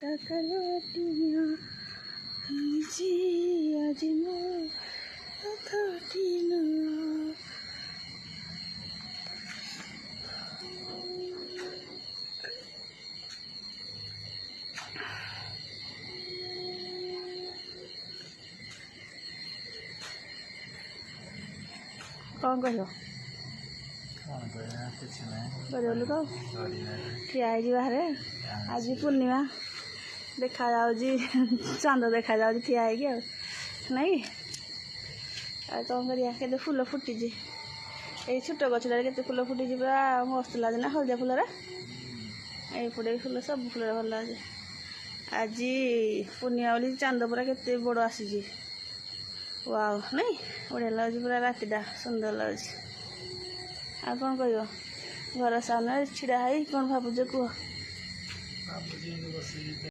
कलटिया जी आज मैं कलटिना कौन कह बोलू तो ठिया बाहर आज पूर्णिमा देखा चांद देखा ठिया नहीं कौन कर फूल फुटी ये छोट गछटार के फूल फुटी पूरा मस्त लगे ना हलदिया फूल ये फूल सब फूल भल लगे आज पूर्णिमा बोली चांद पूरा के बड़ आसी वाव नहीं बढ़िया लगे पूरा रातिटा सुंदर लगे आ कौन कह घर सामने छिड़ा कौन भावुज कह।